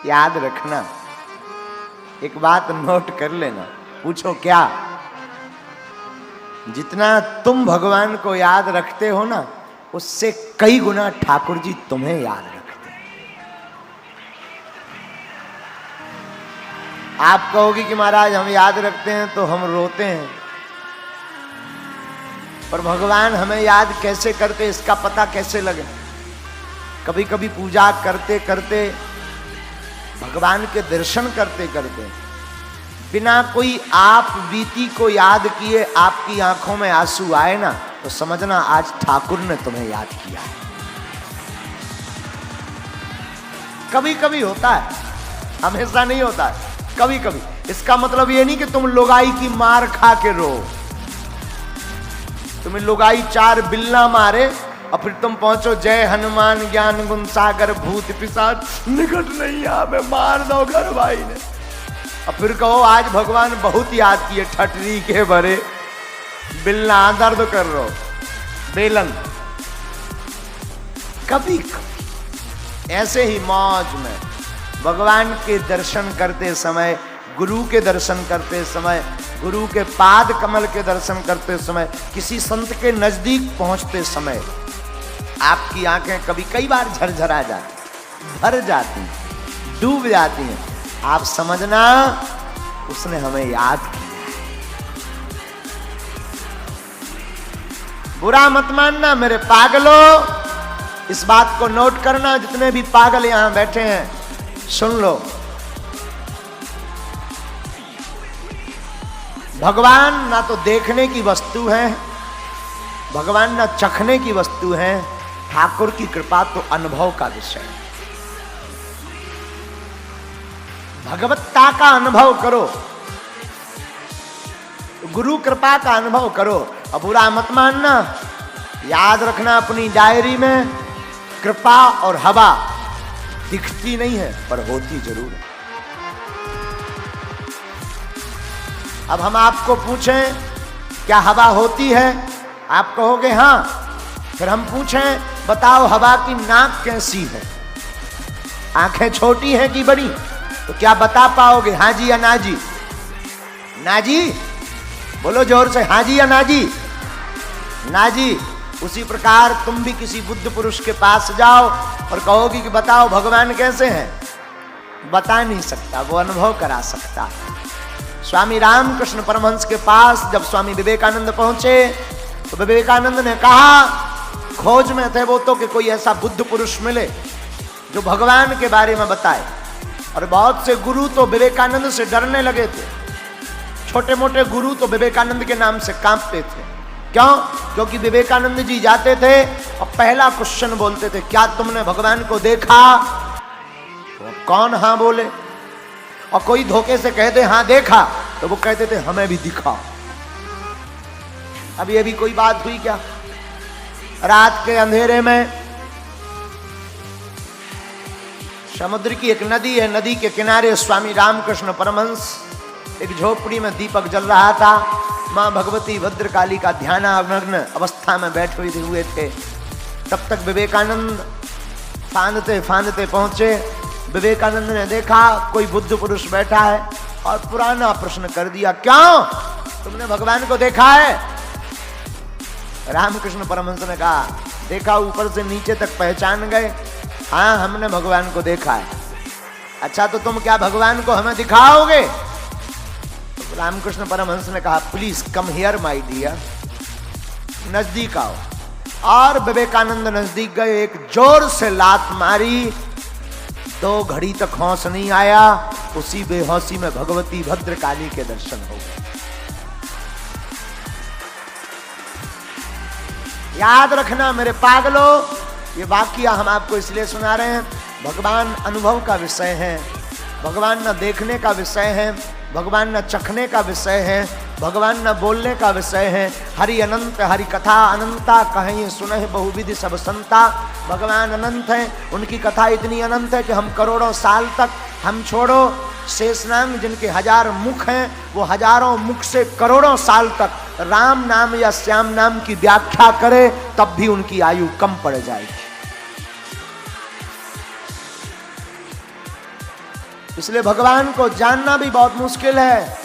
याद रखना, एक बात नोट कर लेना। पूछो क्या? जितना तुम भगवान को याद रखते हो ना, उससे कई गुना ठाकुर जी तुम्हें याद रखते हैं। आप कहोगे कि महाराज हम याद रखते हैं तो हम रोते हैं, पर भगवान हमें याद कैसे करते इसका पता कैसे लगे? कभी कभी पूजा करते करते, भगवान के दर्शन करते करते, बिना कोई आप बीती को याद किए आपकी आंखों में आंसू आए ना, तो समझना आज ठाकुर ने तुम्हें याद किया है। कभी कभी होता है, हमेशा नहीं होता है, कभी कभी। इसका मतलब ये नहीं कि तुम लुगाई की मार खा के रो। तुम्हें लुगाई 4 बिल्ला मारे और फिर तुम पहुंचो जय हनुमान ज्ञान गुण सागर भूत पिशाच निकट नहीं आवे, मार दो घर भाई ने। और फिर कहो आज भगवान बहुत याद किए, ठटरी के भरे बिल्ला दर्द कर रो बेलन। कभी कभी ऐसे ही मौज में भगवान के दर्शन करते समय, गुरु के दर्शन करते समय, गुरु के पाद कमल के दर्शन करते समय, किसी संत के नजदीक पहुंचते समय आपकी आंखें कभी कई बार झरझरा जाती, भर जाती, डूब जाती हैं। आप समझना उसने हमें याद किया है। बुरा मत मानना मेरे पागलों, इस बात को नोट करना, जितने भी पागल यहां बैठे हैं सुन लो। भगवान ना तो देखने की वस्तु है, भगवान ना चखने की वस्तु है, ठाकुर की कृपा तो अनुभव का विषय है। भगवत्ता का अनुभव करो, गुरु कृपा का अनुभव करो। अब बुरा मत मानना, याद रखना अपनी डायरी में, कृपा और हवा दिखती नहीं है पर होती जरूर है। अब हम आपको पूछें क्या हवा होती है? आप कहोगे हाँ। फिर हम पूछें बताओ हवा की नाक कैसी है, आंखें छोटी हैं कि बड़ी? तो क्या बता पाओगे हाँ जी या ना जी? ना जी बोलो जोर से, हाँ जी या ना जी? ना जी। उसी प्रकार तुम भी किसी बुद्ध पुरुष के पास जाओ और कहोगी कि बताओ भगवान कैसे हैं, बता नहीं सकता, वो अनुभव करा सकता। स्वामी रामकृष्ण परमहंस के पास जब स्वामी विवेकानंद पहुंचे तो विवेकानंद ने कहा, खोज में थे वो तो कि कोई ऐसा बुद्ध पुरुष मिले जो भगवान के बारे में बताए। और बहुत से गुरु तो विवेकानंद से डरने लगे थे, छोटे मोटे गुरु तो विवेकानंद के नाम से कांपते थे। क्यों? क्योंकि विवेकानंद जी जाते थे और पहला क्वेश्चन बोलते थे, क्या तुमने भगवान को देखा? तो कौन हाँ बोले, और कोई धोखे से कहते हाँ देखा, तो वो कहते थे हमें भी दिखा। अब ये भी कोई बात हुई क्या? रात के अंधेरे में समुद्र की एक नदी है, नदी के किनारे स्वामी रामकृष्ण परमहंस एक झोपड़ी में दीपक जल रहा था, मां भगवती भद्रकाली का ध्यानामग्न अवस्था में बैठे हुए थे। तब तक विवेकानंद फांदते फांदते पहुंचे। विवेकानंद ने देखा कोई बुद्ध पुरुष बैठा है और पुराना प्रश्न कर दिया, क्यों तुमने भगवान को देखा है? रामकृष्ण परमहंस ने कहा, देखा ऊपर से नीचे तक पहचान गए, हाँ हमने भगवान को देखा है। अच्छा तो तुम क्या भगवान को हमें दिखाओगे? तो रामकृष्ण परमहंस ने कहा, please come here my dear, नजदीक आओ। और विवेकानंद नजदीक गए, एक जोर से लात मारी, 2 घड़ी तक होश नहीं आया, उसी बेहोशी में भगवती भद्रकाली के दर्शन हो गए। याद रखना मेरे पागलों, ये वाकया हम आपको इसलिए सुना रहे हैं, भगवान अनुभव का विषय है, भगवान न देखने का विषय है, भगवान न चखने का विषय है, भगवान न बोलने का विषय है। हरि अनंत हरि कथा अनंता, कहें सुनहि बहुविधि सब संता। भगवान अनंत है, उनकी कथा इतनी अनंत है कि हम करोड़ों साल तक, हम छोड़ो शेषनाग जिनके 1000 मुख हैं, वो हजारों मुख से करोड़ों साल तक राम नाम या श्याम नाम की व्याख्या करे तब भी उनकी आयु कम पड़ जाएगी। इसलिए भगवान को जानना भी बहुत मुश्किल है।